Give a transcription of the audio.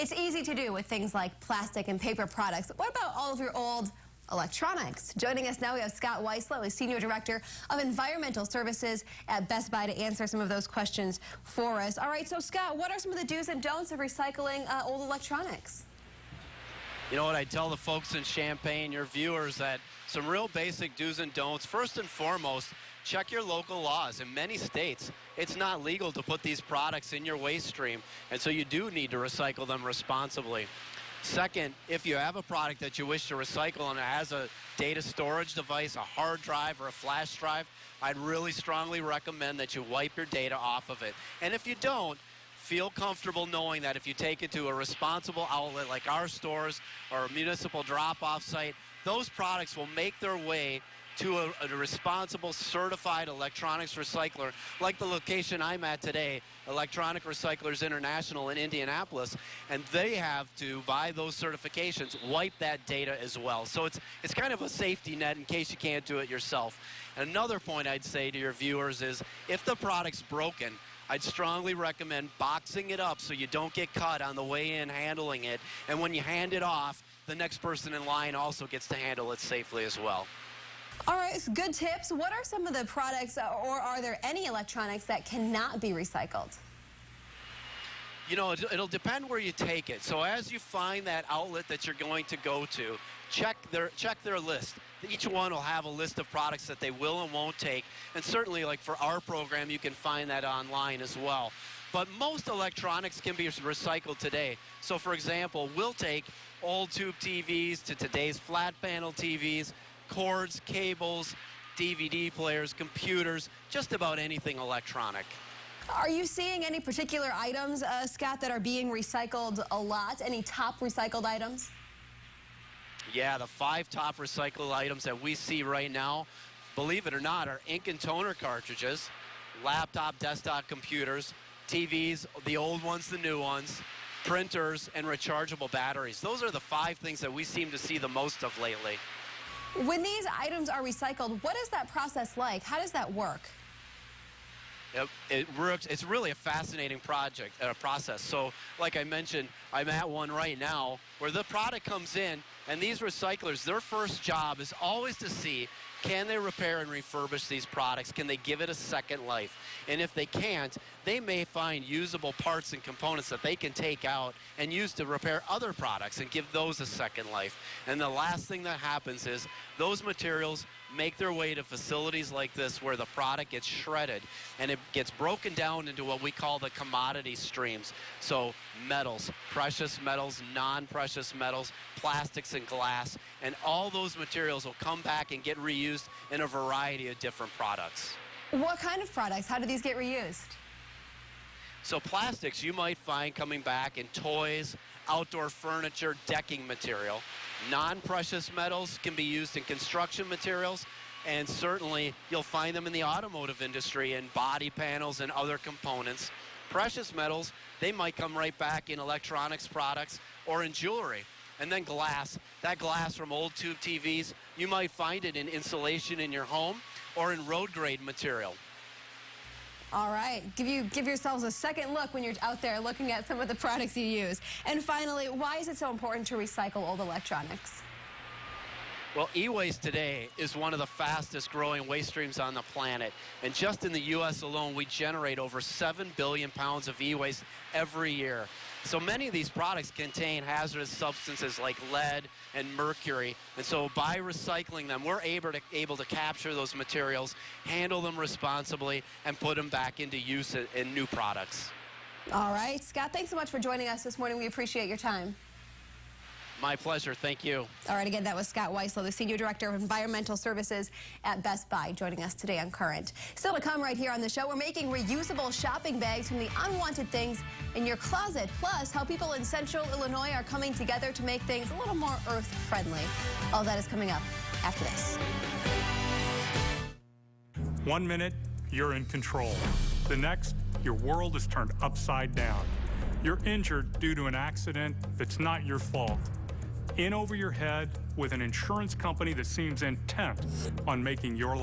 It's easy to do with things like plastic and paper products. What about all of your old electronics? Joining us now, we have Scott Weislow, a Senior Director of Environmental Services at Best Buy, to answer some of those questions for us. All right, so Scott, what are some of the do's and don'ts of recycling old electronics? You know what, I tell the folks in Champaign, your viewers, that some real basic do's and don'ts. First and foremost, check your local laws. In many states, it's not legal to put these products in your waste stream, and so you do need to recycle them responsibly. Second, if you have a product that you wish to recycle and it has a data storage device, a hard drive or a flash drive, I'd really strongly recommend that you wipe your data off of it. And if you don't, feel comfortable knowing that if you take it to a responsible outlet like our stores or a municipal drop-off site, those products will make their way to a responsible, certified electronics recycler, like the location I'm at today, Electronic Recyclers International in Indianapolis, and they have to, by those certifications, wipe that data as well. So it's kind of a safety net in case you can't do it yourself. And another point I'd say to your viewers is, if the product's broken, I'd strongly recommend boxing it up so you don't get cut on the way in handling it. And when you hand it off, the next person in line also gets to handle it safely as well. All right, good tips. What are some of the products, or are there any electronics that cannot be recycled? You know, it'll depend where you take it. So as you find that outlet that you're going to go to, check their list. Each one will have a list of products that they will and won't take. And certainly, like for our program, you can find that online as well. But most electronics can be recycled today. So for example, we'll take old tube TVs to today's flat panel TVs, cords, cables, DVD players, computers, just about anything electronic. Are you seeing any particular items, Scott, that are being recycled a lot? Any top recycled items? Yeah, the 5 top recycled items that we see right now, believe it or not, are ink and toner cartridges, laptop, desktop computers, TVs, the old ones, the new ones, printers, and rechargeable batteries. Those are the 5 things that we seem to see the most of lately. When these items are recycled, what is that process like? How does that work? It works. It's really a fascinating process. So, like I mentioned, I'm at one right now where the product comes in, and these recyclers, their first job is always to see, can they repair and refurbish these products? Can they give it a second life? And if they can't, they may find usable parts and components that they can take out and use to repair other products and give those a second life. And the last thing that happens is those materials make their way to facilities like this where the product gets shredded and it gets broken down into what we call the commodity streams. So metals, precious metals, non-precious metals, plastics and glass, and all those materials will come back and get reused in a variety of different products. What kind of products? How do these get reused? So plastics you might find coming back in toys, outdoor furniture, decking material. Non-precious metals can be used in construction materials, and certainly you'll find them in the automotive industry in body panels and other components. Precious metals, they might come right back in electronics products or in jewelry. And then glass, that glass from old tube TVs, you might find it in insulation in your home or in road grade material. All right, give yourselves a second look when you're out there looking at some of the products you use. And finally, why is it so important to recycle old electronics? Well, e-waste today is one of the fastest growing waste streams on the planet. And just in the U.S. alone, we generate over 7 billion pounds of e-waste every year. So many of these products contain hazardous substances like lead and mercury. And so by recycling them, we're able to capture those materials, handle them responsibly, and put them back into use in new products. All right, Scott, thanks so much for joining us this morning. We appreciate your time. My pleasure. Thank you. All right, again, that was Scott Weislow, the Senior Director of Environmental Services at Best Buy, joining us today on Current. Still to come right here on the show, we're making reusable shopping bags from the unwanted things in your closet, plus how people in Central Illinois are coming together to make things a little more earth-friendly. All that is coming up after this. 1 minute, you're in control. The next, your world is turned upside down. You're injured due to an accident that's not your fault. In over your head with an insurance company that seems intent on making your life